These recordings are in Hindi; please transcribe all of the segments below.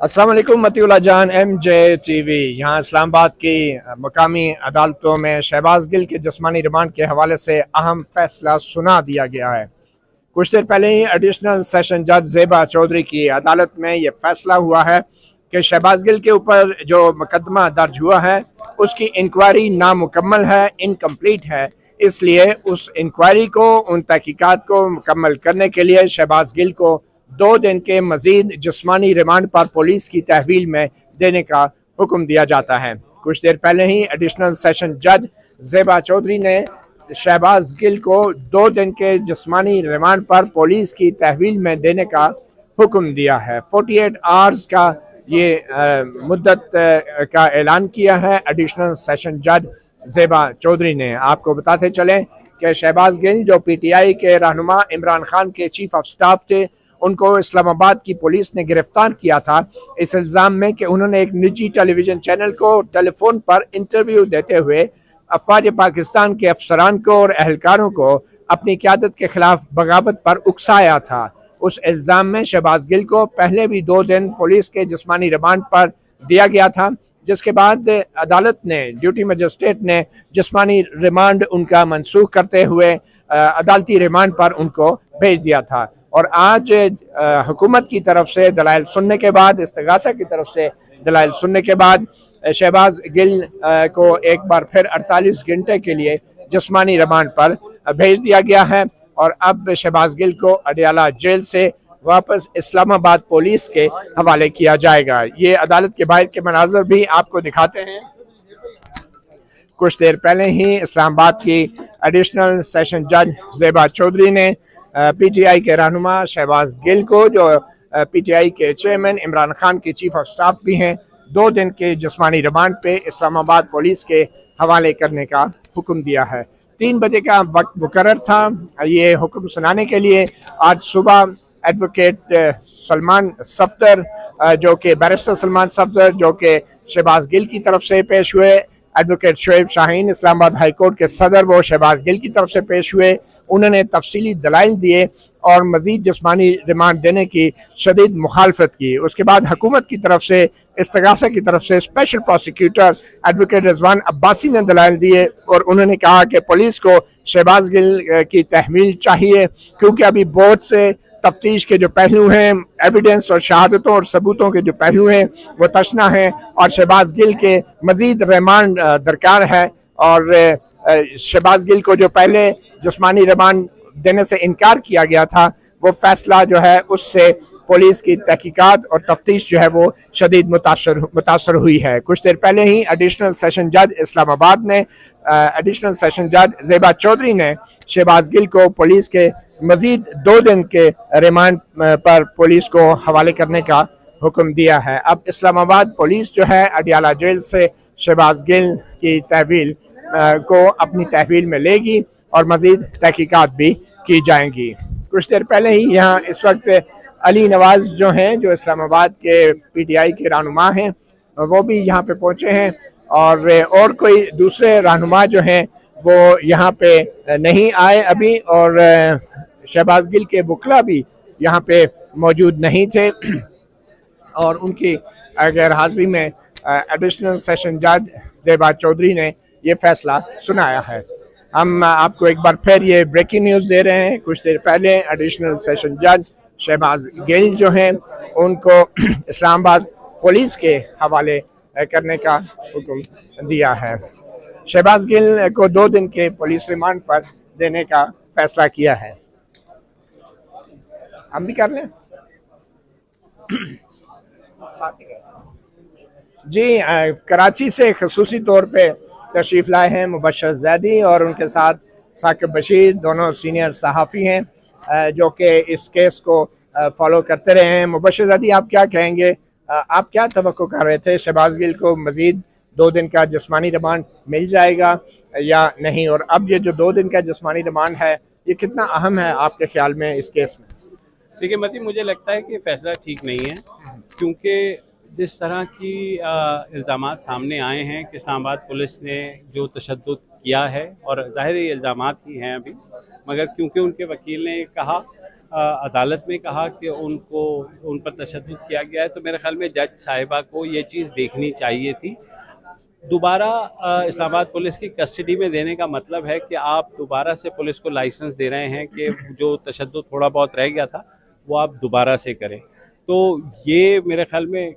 अस्सलाम वालेकुम मतीउल्लाह जान, MJ TV। यहाँ इस्लामाबाद की मकामी अदालतों में शहबाज गिल के जिस्मानी रिमांड के हवाले से अहम फैसला सुना दिया गया है। कुछ देर पहले ही एडिशनल सेशन जज ज़ेबा चौधरी की अदालत में ये फैसला हुआ है कि शहबाज गिल के ऊपर जो मुकदमा दर्ज हुआ है उसकी इंक्वायरी नामुकम्मल है, इनकम्प्लीट है। इसलिए उस इंक्वायरी को, उन तहकीकात को मुकम्मल करने के लिए शहबाज गिल को 2 दिन के मजीद जिस्मानी रिमांड पर पुलिस की तहवील में देने का हुक्म दिया जाता है। कुछ देर पहले ही एडिशनल सेशन जज ज़ेबा चौधरी ने शहबाज गिल को 2 दिन के जिस्मानी रिमांड पर पुलिस की तहवील में देने का हुक्म दिया है। 48 आवर्स का ये मुद्दत का ऐलान किया है एडिशनल सेशन जज ज़ेबा चौधरी ने। आपको बताते चलें कि शहबाज गिल जो PTI के रहनुमा इमरान खान के चीफ ऑफ स्टाफ थे, उनको इस्लामाबाद की पुलिस ने गिरफ्तार किया था इस इल्ज़ाम में कि उन्होंने एक निजी टेलीविज़न चैनल को टेलीफोन पर इंटरव्यू देते हुए अफवाज पाकिस्तान के अफसरान को और एहलकारों को अपनी क़यादत के खिलाफ बगावत पर उकसाया था। उस इल्ज़ाम में शहबाज गिल को पहले भी 2 दिन पुलिस के जिस्मानी रिमांड पर दिया गया था, जिसके बाद अदालत ने, ड्यूटी मजिस्ट्रेट ने जिस्मानी रिमांड उनका मनसूख करते हुए अदालती रिमांड पर उनको भेज दिया था। और आज हुकूमत की तरफ से दलाइल सुनने के बाद, इस्तिगासा की तरफ से दलाइल सुनने के बाद शहबाज गिल को एक बार फिर 48 घंटे के लिए जिस्मानी रिमांड पर भेज दिया गया है। और अब शहबाज गिल को अडियाला जेल से वापस इस्लामाबाद पुलिस के हवाले किया जाएगा। ये अदालत के बाहर के मनाजर भी आपको दिखाते हैं। कुछ देर पहले ही इस्लामाबाद की एडिशनल सेशन जज ज़ेबा चौधरी ने PTI के रहनुमा शहबाज गिल को, जो PTI के चेयरमैन इमरान खान के चीफ ऑफ स्टाफ भी हैं, 2 दिन के जिस्मानी रिमांड पे इस्लामाबाद पुलिस के हवाले करने का हुक्म दिया है। 3 बजे का वक्त मुकर्रर था ये हुक्म सुनाने के लिए। आज सुबह एडवोकेट सलमान सफदर, जो कि बैरिस्टर सलमान सफदर, जो कि शहबाज गिल की तरफ से पेश हुए, advocate Shoaib Shaheen Islamabad high court के सदर, वो शहबाज गिल की तरफ से पेश हुए। उन्होंने तफसीली दलाइल दिए और मजीद जिस्मानी रिमांड देने की शदीद मुखालफत की। उसके बाद हुकूमत की तरफ से, इस्तिगासा की तरफ से special prosecutor advocate Rizwan Abbasi ने दलाइल दिए और उन्होंने कहा कि पुलिस को शहबाज गिल की तहवील चाहिए, क्योंकि अभी बहुत से तफ्तीश के जो पहलू हैं, एविडेंस और शहादतों और सबूतों के जो पहलू हैं, वो तशना हैं और शहबाज गिल के मजीद रिमांड दरकार है। और शहबाज गिल को जो पहले जिस्मानी रिमांड देने से इनकार किया गया था, वो फैसला जो है उससे पुलिस की तहकीकात और तफ्तीश जो है वो शदीद मुतासर हुई है। कुछ देर पहले ही एडिशनल सेशन जज इस्लामाबाद ने, एडिशनल सेशन जज ज़ेबा चौधरी ने शहबाज गिल को पुलिस के मजीद 2 दिन के रिमांड पर पुलिस को हवाले करने का हुक्म दिया है। अब इस्लामाबाद पुलिस जो है अडियाला जेल से शहबाज गिल की तहवील को अपनी तहवील में लेगी और मजीद तहकीकात भी की जाएंगी। कुछ देर पहले ही यहाँ इस वक्त अली नवाज जो हैं, जो इस्लामाबाद के PTI के रहनुमा हैं, वो भी यहाँ पे पहुँचे हैं। और कोई दूसरे रहनुमा जो हैं वो यहाँ पे नहीं आए अभी, और शहबाज गिल के वकला भी यहाँ पे मौजूद नहीं थे और उनकी गैर हाजिरी में एडिशनल सेशन जज ज़ेबा चौधरी ने ये फैसला सुनाया है। हम आपको एक बार फिर ये ब्रेकिंग न्यूज़ दे रहे हैं। कुछ देर पहले एडिशनल सेशन जज शहबाज गिल जो हैं उनको इस्लामाबाद पुलिस के हवाले करने का हुक्म दिया है। शहबाज गिल को 2 दिन के पुलिस रिमांड पर देने का फैसला किया है। हम भी कर लें जी। कराची से खसूसी तौर पे तशरीफ़ लाए हैं मुबशर ज़ैदी और उनके साथ साकिब बशीर, दोनों सीनियर सहाफ़ी हैं जो कि इस केस को फॉलो करते रहे हैं। मुबशर ज़ैदी, आप क्या कहेंगे? आप क्या तवक्को कर रहे थे? शहबाज गिल को मज़ीद 2 दिन का जिस्मानी रिमांड मिल जाएगा या नहीं? और अब ये जो 2 दिन का जिस्मानी रिमांड है, ये कितना अहम है आपके ख्याल में इस केस में? देखिए मती, मुझे लगता है कि फ़ैसला ठीक नहीं है, क्योंकि जिस तरह की इल्ज़ामात सामने आए हैं कि इस्लामाबाद पुलिस ने जो तशद्दुद किया है, और ज़ाहिर है ये इल्ज़ामात ही हैं अभी, मगर क्योंकि उनके वकील ने कहा, अदालत में कहा कि उन पर तशद्दुद किया गया है, तो मेरे ख्याल में जज साहिबा को ये चीज़ देखनी चाहिए थी। दोबारा इस्लामाबाद पुलिस की कस्टडी में देने का मतलब है कि आप दोबारा से पुलिस को लाइसेंस दे रहे हैं कि जो तशद्दुद थोड़ा बहुत रह गया था वो आप दोबारा से करें। तो ये मेरे ख्याल में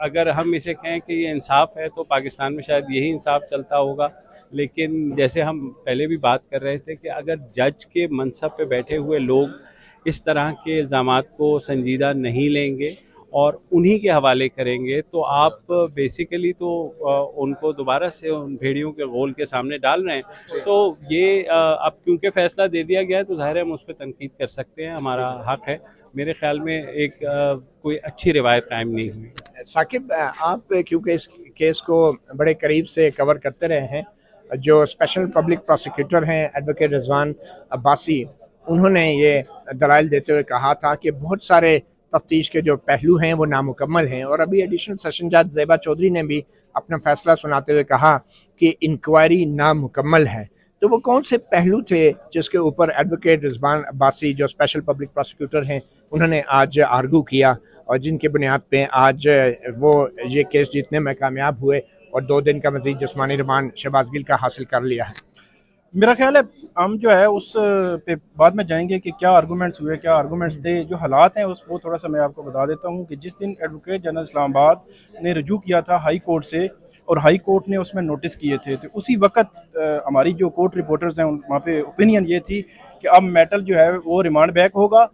अगर हम इसे कहें कि ये इंसाफ है तो पाकिस्तान में शायद यही इंसाफ चलता होगा। लेकिन जैसे हम पहले भी बात कर रहे थे कि अगर जज के मनसब पे बैठे हुए लोग इस तरह के इल्ज़ामात को संजीदा नहीं लेंगे और उन्हीं के हवाले करेंगे, तो आप बेसिकली तो उनको दोबारा से उन भेड़ियों के गोल के सामने डाल रहे हैं। तो ये अब क्योंकि फ़ैसला दे दिया गया है तो ज़ाहिर है हम उस पर तनकीद कर सकते हैं, हमारा हक़ है। मेरे ख्याल में एक कोई अच्छी रिवायत कायम नहीं हुई। साकिब, आप क्योंकि इस केस को बड़े करीब से कवर करते रहे हैं, जो स्पेशल पब्लिक प्रोसिक्यूटर हैं एडवोकेट रिजवान अब्बासी, उन्होंने ये दलाइल देते हुए कहा था कि बहुत सारे तफ्तीश के जो पहलू हैं वो नामुकम्मल हैं, और अभी एडिशनल सेशन जज ज़ेबा चौधरी ने भी अपना फैसला सुनाते हुए कहा कि इंक्वायरी नामुकम्मल है। तो वो कौन से पहलू थे जिसके ऊपर एडवोकेट रिजवान अब्बासी जो स्पेशल पब्लिक प्रोसिक्यूटर हैं उन्होंने आज आर्गू किया और जिनकी बुनियाद पे आज वो ये केस जीतने में कामयाब हुए और 2 दिन का मज़ीद जिस्मानी रिमांड शहबाज गिल का हासिल कर लिया है? मेरा ख्याल है हम जो है उस पे बाद में जाएंगे कि क्या आर्गूमेंट्स हुए, क्या आर्गूमेंट्स थे। जो हालात हैं उस वो थोड़ा सा मैं आपको बता देता हूँ कि जिस दिन एडवोकेट जनरल इस्लामाबाद ने रजू किया था हाई कोर्ट से और हाई कोर्ट ने उसमें नोटिस किए थे, तो उसी वक्त हमारी जो कोर्ट रिपोर्टर्स हैं वहाँ पे ओपिनियन ये थी कि अब मैटर जो है वो रिमांड बैक होगा।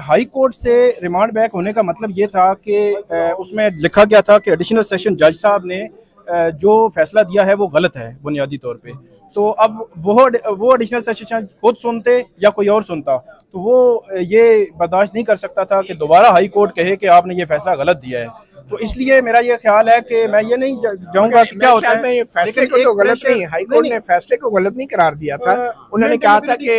हाई कोर्ट से रिमांड बैक होने का मतलब ये था कि उसमें लिखा गया था कि एडिशनल सेशन जज साहब ने जो फैसला दिया है वो गलत है बुनियादी तौर पे। तो अब वो एडिशनल सेशन खुद सुनते या कोई और सुनता तो वो ये बर्दाश्त नहीं कर सकता था कि दोबारा हाई कोर्ट कहे कि आपने ये फैसला गलत दिया है। तो इसलिए मेरा ये ख्याल है कि मैं ये नहीं जाऊंगा कि क्या होता है, ये फैसले को तो गलत नहीं, हाई कोर्ट ने फैसले को गलत नहीं करार दिया था। उन्होंने कहा था कि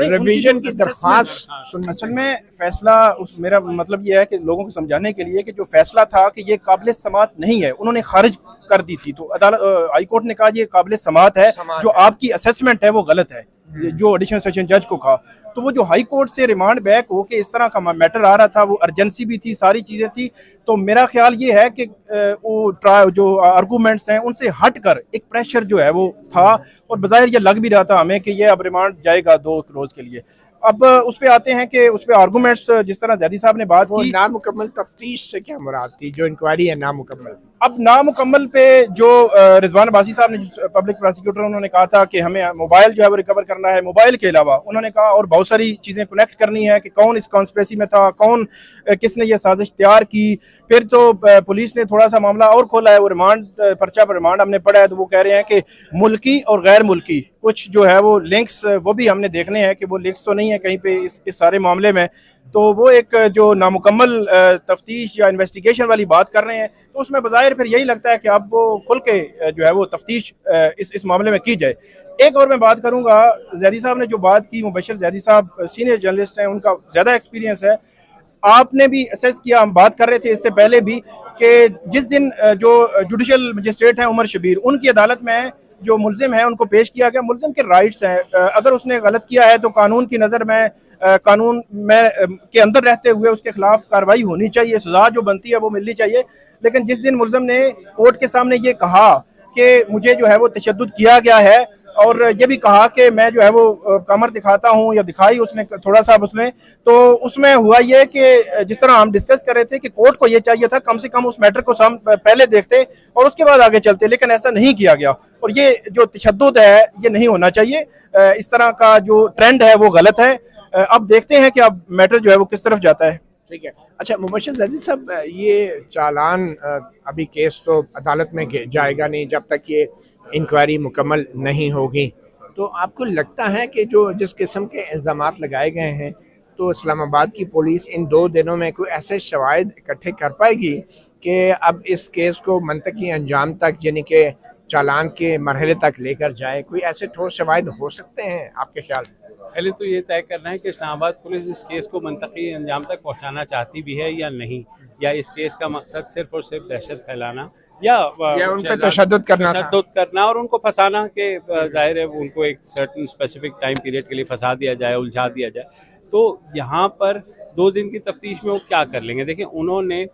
रिवीजन की दरख्वास्त, असल में फैसला मेरा मतलब ये है कि लोगों को समझाने के लिए कि जो फैसला था कि ये काबिल समात नहीं है, उन्होंने खारिज कर दी थी। तो अदालत हाई कोर्ट ने कहा ये काबिल समात है, जो आपकी असेसमेंट है वो गलत है, जो एडिशनल सेशन जज को कहा। तो वो जो हाई कोर्ट से रिमांड बैक हो के इस तरह का मैटर आ रहा था, वो अर्जेंसी भी थी, सारी चीज़ें थी। तो मेरा ख्याल ये है कि वो जो आर्गूमेंट्स हैं उनसे हटकर एक प्रेशर जो है वो था, और बज़ाहिर ये लग भी रहा था हमें कि ये अब रिमांड जाएगा 2 रोज़ के लिए। अब उस पर आते हैं कि उस पर आर्गूमेंट्स जिस तरह जैदी साहब ने बात की, नामुकम्मल तफ्तीश से क्या मुराद थी? जो इंक्वायरी है नामुकम्मल। अब नामुकम्मल पे जो रिजवान अब्बासी साहब ने पब्लिक प्रोसिक्यूटर उन्होंने कहा था कि हमें मोबाइल जो है वो रिकवर करना है। मोबाइल के अलावा उन्होंने कहा और बहुत सारी चीज़ें कनेक्ट करनी है कि कौन इस कॉन्स्पिरेसी में था, कौन किसने ये साजिश तैयार की। फिर तो पुलिस ने थोड़ा सा मामला और खोला है, वो रिमांड पर्चा पर रिमांड हमने पढ़ा है, तो वो कह रहे हैं कि मुल्की और गैर मुल्की कुछ जो है वो लिंक्स वो भी हमने देखने हैं कि वो लिंक्स तो नहीं है कहीं पे इस सारे मामले में। तो वो एक जो नामुकम्मल तफ्तीश या इन्वेस्टिगेशन वाली बात कर रहे हैं, तो उसमें बज़ाहिर फिर यही लगता है कि अब वो खुल के जो है वो तफ्तीश इस मामले में की जाए। एक और मैं बात करूँगा, ज़ैदी साहब ने जो बात की, मुबशर ज़ैदी साहब सीनियर जर्नलिस्ट हैं, उनका ज़्यादा एक्सपीरियंस है। आपने भी असेस किया, हम बात कर रहे थे इससे पहले भी कि जिस दिन जो जुडिशल मजिस्ट्रेट हैं उमर शबीर, उनकी अदालत में जो मुल्जिम है उनको पेश किया गया। मुल्जिम के राइट्स हैं, अगर उसने गलत किया है तो कानून की नज़र में कानून में के अंदर रहते हुए उसके खिलाफ कार्रवाई होनी चाहिए, सजा जो बनती है वो मिलनी चाहिए। लेकिन जिस दिन मुल्जिम ने कोर्ट के सामने ये कहा कि मुझे जो है वो तशद्दुद किया गया है, और ये भी कहा कि मैं जो है वो कमर दिखाता हूँ, या दिखाई उसने थोड़ा सा उसने, तो उसमें हुआ ये कि जिस तरह हम डिस्कस कर रहे थे कि कोर्ट को ये चाहिए था कम से कम उस मैटर को पहले देखते और उसके बाद आगे चलते, लेकिन ऐसा नहीं किया गया। और ये जो तशद्दुद है ये नहीं होना चाहिए, इस तरह का जो ट्रेंड है वो गलत है। अब देखते हैं कि अब मैटर जो है वो किस तरफ जाता है। ठीक है। अच्छा मुबशर ज़ैदी साहब, ये चालान अभी केस तो अदालत में जाएगा नहीं जब तक ये इंक्वायरी मुकम्मल नहीं होगी, तो आपको लगता है कि जो जिस किस्म के इल्ज़ामात लगाए गए हैं, तो इस्लामाबाद की पुलिस इन 2 दिनों में कोई ऐसे शवाहिद इकट्ठे कर पाएगी कि अब इस केस को मंतकी अंजाम तक, यानी कि चालान के मरहले तक लेकर जाए? कोई ऐसे ठोस शवाहिद हो सकते हैं आपके ख्याल में? पहले तो ये तय करना है कि इस्लामाबाद पुलिस इस केस को मनतकी अंजाम तक पहुंचाना चाहती भी है या नहीं, या इस केस का मकसद सिर्फ और सिर्फ दहशत फैलाना या उन पर तशद्दुद करना और उनको फंसाना, कि जाहिर है उनको एक सर्टन स्पेसिफिक टाइम पीरियड के लिए फंसा दिया जाए, उलझा दिया जाए। तो यहाँ पर 2 दिन की तफ्तीश में वो क्या कर लेंगे? देखिए, उन्होंने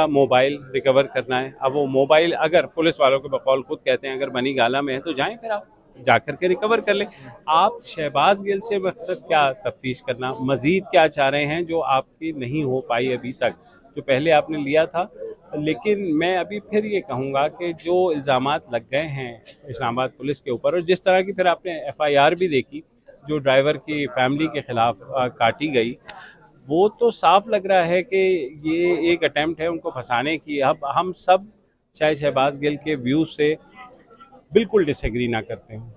मोबाइल रिकवर करना है। अब वो मोबाइल अगर पुलिस वालों के बकौल खुद कहते हैं अगर बनी गाला में है तो जाएं, फिर आप जाकर के रिकवर कर लें। आप शहबाज गिल से मकसद क्या तफ्तीश करना, मज़ीद क्या चाह रहे हैं जो आपकी नहीं हो पाई अभी तक, जो पहले आपने लिया था। लेकिन मैं अभी फिर ये कहूँगा कि जो इल्ज़ामात लग गए हैं इस्लामाबाद पुलिस के ऊपर, और जिस तरह की फिर आपने FIR भी देखी जो ड्राइवर की फैमिली के ख़िलाफ़ काटी गई, वो तो साफ लग रहा है कि ये एक अटेम्प्ट है उनको फंसाने की। अब हम सब चाहे शहबाज गिल के व्यू से बिल्कुल डिसएग्री ना करते हैं,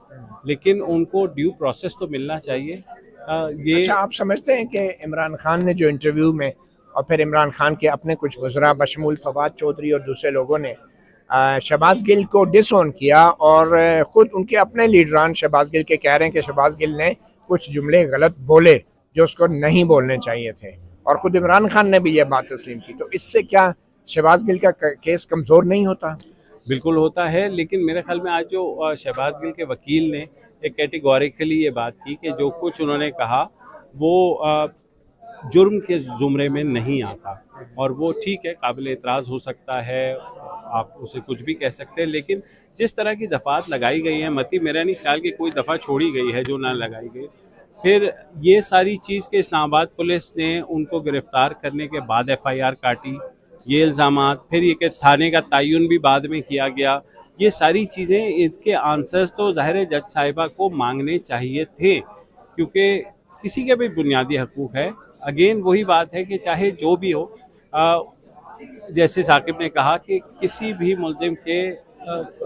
लेकिन उनको ड्यू प्रोसेस तो मिलना चाहिए। ये अच्छा, आप समझते हैं कि इमरान खान ने जो इंटरव्यू में और फिर इमरान खान के अपने कुछ वज़रा बशमूल फवाद चौधरी और दूसरे लोगों ने शहबाज गिल को डिसऑन किया, और ख़ुद उनके अपने लीडरान शहबाज गिल के कह रहे हैं कि शहबाज गिल ने कुछ जुमले गलत बोले जो उसको नहीं बोलने चाहिए थे, और ख़ुद इमरान खान ने भी यह बात तस्लीम की। तो इससे क्या शहबाज गिल का केस कमज़ोर नहीं होता? बिल्कुल होता है, लेकिन मेरे ख्याल में आज जो शहबाज गिल के वकील ने एक कैटेगोरिकली ये बात की कि जो कुछ उन्होंने कहा वो जुर्म के ज़ुमरे में नहीं आता, और वो ठीक है, काबिल एतराज़ हो सकता है, आप उसे कुछ भी कह सकते हैं, लेकिन जिस तरह की दफ़ात लगाई गई है मती, मेरा नहीं ख्याल कि कोई दफ़ा छोड़ी गई है जो ना लगाई गई। फिर ये सारी चीज़ के इस्लामाबाद पुलिस ने उनको गिरफ़्तार करने के बाद FIR काटी, ये इल्ज़ामात, फिर ये कि थाने का तयन भी बाद में किया गया, ये सारी चीज़ें, इसके आंसर्स तो ज़ाहिर है जज साहिबा को मांगने चाहिए थे, क्योंकि किसी के भी बुनियादी हकूक़ है। अगेन वही बात है कि चाहे जो भी हो, जैसे साकिब ने कहा कि किसी भी मुल्ज़िम के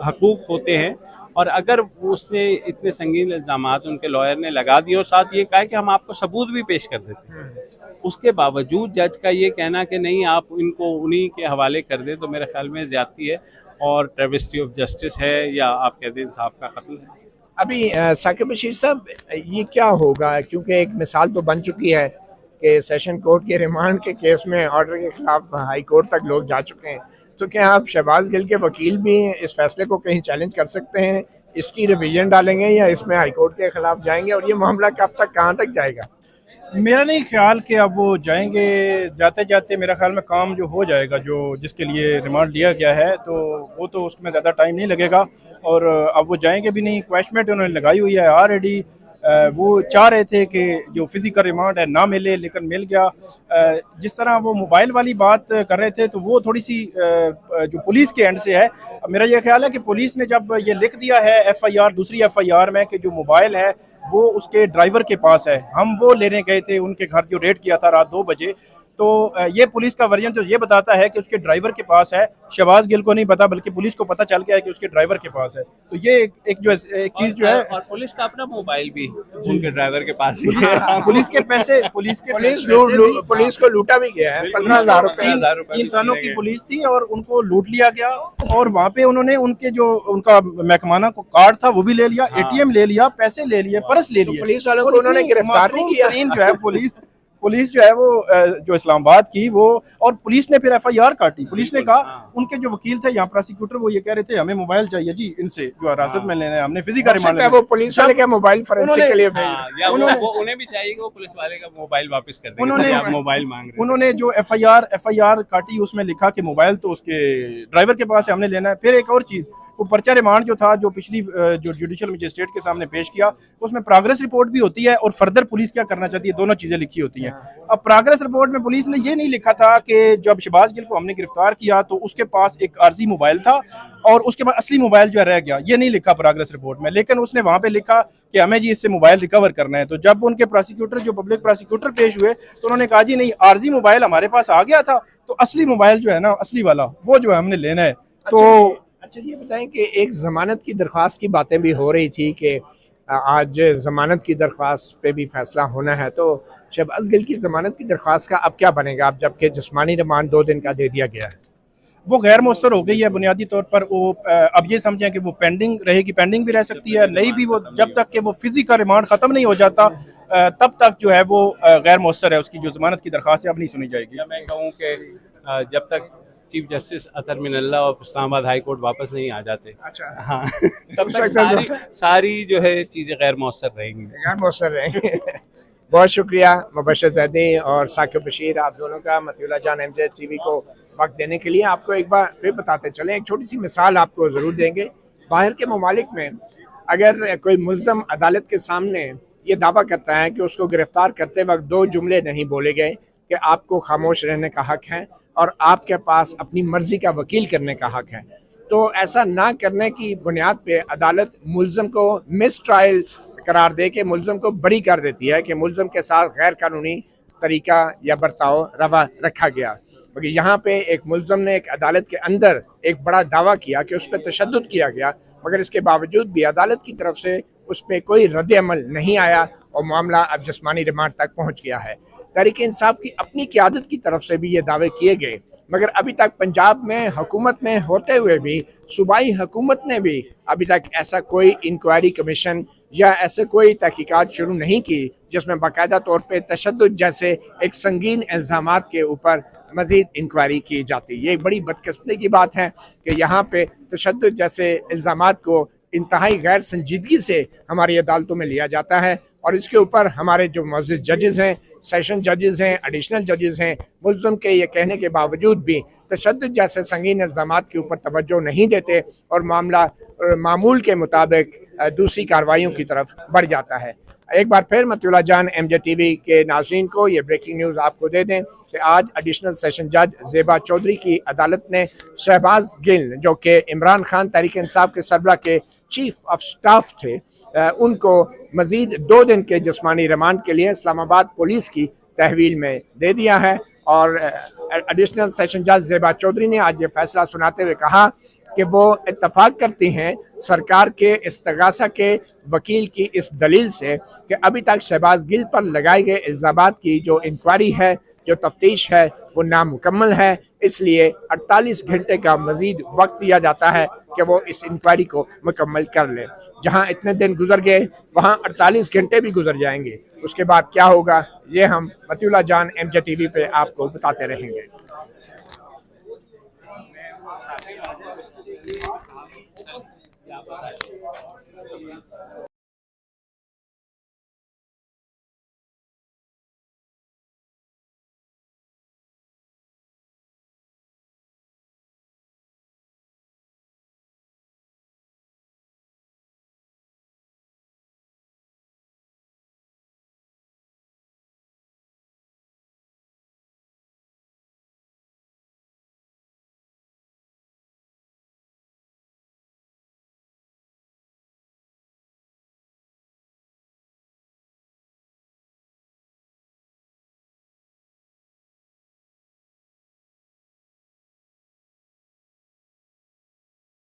हकूक़ होते हैं, और अगर उसने इतने संगीन इल्ज़ामात उनके लॉयर ने लगा दिए और साथ ये कहा कि हम आपको सबूत भी पेश कर देते हैं, उसके बावजूद जज का ये कहना कि नहीं आप इनको उन्हीं के हवाले कर दें, तो मेरे ख्याल में ज़्यादती है और ट्रेविस्टी ऑफ जस्टिस है, या आप कह दें इंसाफ का कत्ल है। अभी साकिब बशीर साहब, ये क्या होगा? क्योंकि एक मिसाल तो बन चुकी है कि सेशन कोर्ट के रिमांड के केस में ऑर्डर के खिलाफ हाई कोर्ट तक लोग जा चुके हैं, तो क्या आप शहबाज गिल के वकील भी इस फैसले को कहीं चैलेंज कर सकते हैं? इसकी रिवीजन डालेंगे या इसमें हाई कोर्ट के खिलाफ जाएंगे, और ये मामला कब तक कहाँ तक जाएगा? मेरा नहीं ख्याल कि अब वो जाएंगे, जाते जाते मेरा ख्याल में काम जो हो जाएगा, जो जिसके लिए रिमांड लिया गया है, तो वो तो उसमें ज़्यादा टाइम नहीं लगेगा, और अब वो जाएंगे भी नहीं। क्वैशमेंट उन्होंने लगाई हुई है ऑलरेडी। वो चाह रहे थे कि जो फिज़िकल रिमांड है ना मिले, लेकिन मिल गया। जिस तरह वो मोबाइल वाली बात कर रहे थे, तो वो थोड़ी सी जो पुलिस के एंड से है। मेरा ये ख्याल है कि पुलिस ने जब ये लिख दिया है FIR, दूसरी FIR में, कि जो मोबाइल है वो उसके ड्राइवर के पास है, हम वो लेने गए थे उनके घर, जो रेड किया था रात 2 बजे, तो ये पुलिस का वर्जन तो ये बताता है कि उसके ड्राइवर के पास है, शहबाज गिल को नहीं पता, बल्कि पुलिस को पता चल गया है कि उसके ड्राइवर के पास है। तो ये एक चीज जो है, और पुलिस का अपना मोबाइल भी उनके ड्राइवर के पास ही है। पुलिस को लूटा भी गया है। 15,000 रुपए 3 थानों की पुलिस थी और उनको लूट लिया गया, और वहाँ पे उन्होंने उनके जो उनका महकमाना को कार्ड था वो भी ले लिया, ATM ले लिया, पैसे ले लिए, पर्स ले लिए। पुलिस वालों को उन्होंने गिरफ्तार नहीं किया। जो है पुलिस जो है वो जो इस्लामाबाद की, वो, और पुलिस ने फिर FIR काटी। पुलिस ने कहा, उनके जो वकील थे यहाँ प्रोसिक्यूटर, वो ये कह रहे थे हमें मोबाइल चाहिए जी, इनसे जो हिरासत में लेना है, हमने फिजिकल रिमांड। वो पुलिस वाले का मोबाइल फोरेंसिक के लिए उन्हें भी चाहिए कि वो पुलिस वाले का मोबाइल वापस कर दें। उन्होंने मोबाइल मांग रहे, उन्होंने जो FIR काटी, उसमें लिखा कि मोबाइल तो उसके ड्राइवर के पास है, हमने लेना है। फिर एक और चीज, वो पर्चा रिमांड जो था, जो पिछली जो जुडिशियल मजिस्ट्रेट के सामने पेश किया, उसमें प्रोग्रेस रिपोर्ट भी होती है और फर्दर पुलिस क्या करना चाहती है, दोनों चीजें लिखी होती हैं। अब प्रोग्रेस रिपोर्ट में पुलिस ने ये नहीं लिखा था कि जब शहबाज गिल को हमने गिरफ्तार किया तो उसके पास एक आर्जी मोबाइल था और उसके बाद असली मोबाइल जो है रह गया, ये नहीं लिखा प्रोग्रेस रिपोर्ट में। लेकिन उसने वहां पे लिखा कि हमें जी इससे मोबाइल रिकवर करना है। तो जब उनके प्रोसिक्यूटर, जो पब्लिक प्रोसिक्यूटर पेश हुए, तो उन्होंने कहा जी नहीं, आर्जी मोबाइल हमारे पास आ गया था, तो असली मोबाइल जो है ना, असली वाला, वो जो है हमने लेना है। तो अच्छा ये बताएं कि एक जमानत की दरख्वास्त की बातें भी हो रही थी कि आज जमानत की दरख्वास्त पे भी फैसला होना है, तो शहबाज गिल की जमानत की दरख्वास्त का अब क्या बनेगा, अब जबकि जिस्मानी रिमांड 2 दिन का दे दिया गया है? वो गैर मौसर हो गई है बुनियादी तौर पर। वो अब ये समझें कि वो पेंडिंग रहेगी, पेंडिंग भी रह सकती है, नहीं भी, वो जब तक कि वो फिजिकल रिमांड ख़त्म नहीं हो जाता तब तक जो है वो गैर मौसर है। उसकी जो जमानत की दरख्वास्त है अब नहीं सुनी जाएगी। या मैं कहूँ कि जब तक chief justice Athar Minallah of Islamabad high court वापस नहीं आ जाते, अच्छा, हाँ, तब तक सारी जो है चीज़ें गैर मौसर रहेंगी, गैर मौसर रहेंगे। बहुत शुक्रिया मुबश्शिर ज़ैदी और साकिब बशीर, आप दोनों का मतीउल्लाह जान एमजे टीवी को वक्त देने के लिए। आपको एक बार फिर बताते चलें, एक छोटी सी मिसाल आपको ज़रूर देंगे। बाहर के ममालिक में अगर कोई मुल्ज़म अदालत के सामने ये दावा करता है कि उसको गिरफ्तार करते वक्त दो जुमले नहीं बोले गए कि आपको खामोश रहने का हक है और आपके पास अपनी मर्ज़ी का वकील करने का हक है, तो ऐसा ना करने की बुनियाद पे अदालत मुल्ज़म को मिस ट्रायल करार दे के मुल्ज़म को बरी कर देती है कि मुल्ज़म के साथ गैर कानूनी तरीका या बर्ताव रवा रखा गया। क्योंकि यहाँ पे एक मुल्ज़म ने एक अदालत के अंदर एक बड़ा दावा किया कि उस पर तशद्दुद किया गया, मगर इसके बावजूद भी अदालत की तरफ से उस पर कोई रद्द अमल नहीं आया और मामला अब जिस्मानी रिमांड तक पहुँच गया है। तहरीक इंसाफ की अपनी क़यादत की तरफ से भी ये दावे किए गए, मगर अभी तक पंजाब में हुकूमत में होते हुए भी सूबाई हुकूमत ने भी अभी तक ऐसा कोई इंक्वायरी कमीशन या ऐसे कोई तहकीकात शुरू नहीं की जिसमें बाकायदा तौर पे तशद्दुद जैसे एक संगीन इल्ज़ामात के ऊपर मज़ीद इंक्वायरी की जाती। ये एक बड़ी बदकिस्मती की बात है कि यहाँ पे तशद्दुद जैसे इल्ज़ामात को इंतहाई गैर संजीदगी से हमारी अदालतों में लिया जाता है और इसके ऊपर हमारे जो मौजूद जजेस हैं, सेशन जजेस हैं, एडिशनल जजेस हैं, मुल्ज़म के ये कहने के बावजूद भी तशद्दुद जैसे संगीन इल्ज़ामात के ऊपर तवज्जो नहीं देते और मामला मामूल के मुताबिक दूसरी कार्रवाइयों की तरफ बढ़ जाता है। एक बार फिर मतीउल्लाह जान एमजे टीवी के नाज़रीन को ये ब्रेकिंग न्यूज़ आपको दे दें कि आज एडिशनल सेशन जज ज़ेबा चौधरी की अदालत ने शहबाज गिल, जो कि इमरान खान तहरीक इंसाफ के सरबराह के चीफ ऑफ स्टाफ थे, उनको मज़ीद 2 दिन के जिस्मानी रिमांड के लिए इस्लामाबाद पुलिस की तहवील में दे दिया है। और एडिशनल सेशन जज ज़ेबा चौधरी ने आज ये फैसला सुनाते हुए कहा कि वो इत्तफाक करती हैं सरकार के इस्तगासा के वकील की इस दलील से कि अभी तक शहबाज गिल पर लगाए गए इल्ज़ामात की जो इंक्वायरी है, जो तफ्तीश है, वो नामुकम्मल है। इसलिए 48 घंटे का मज़ीद वक्त दिया जाता है कि वो इस इंक्वायरी को मुकम्मल कर लें। जहाँ इतने दिन गुजर गए वहाँ 48 घंटे भी गुजर जाएंगे। उसके बाद क्या होगा ये हम मतीउल्लाह जान एमजे टीवी पे आपको बताते रहेंगे।